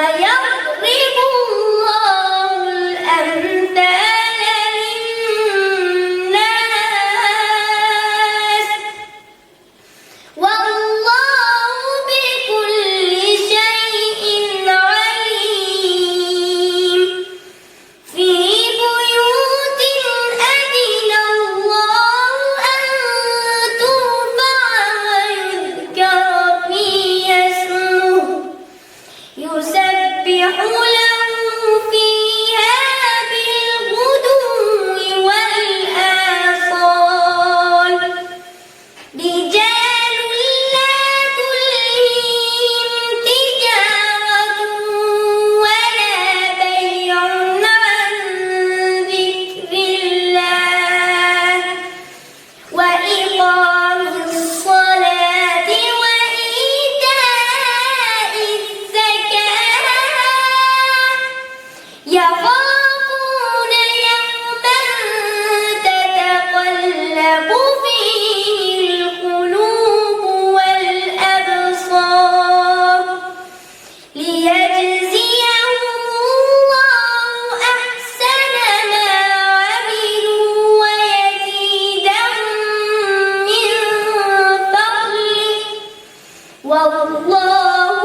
ويضرب الله الأمثال للناس والله بكل شيء عليم. في بيوت أذن الله أن ترفع ويذكر فيها اسمه يسبح له فيها بالغدو والآصال رجال لا تلهيهم تجارة ولا بيع عن ذكر الله وإقام الصلاة وإيتاء الزكاة يخافون يوما تتقلب فيه القلوب والأبصار ليجزيهم الله أحسن ما عملوا ويزيدهم من فضله والله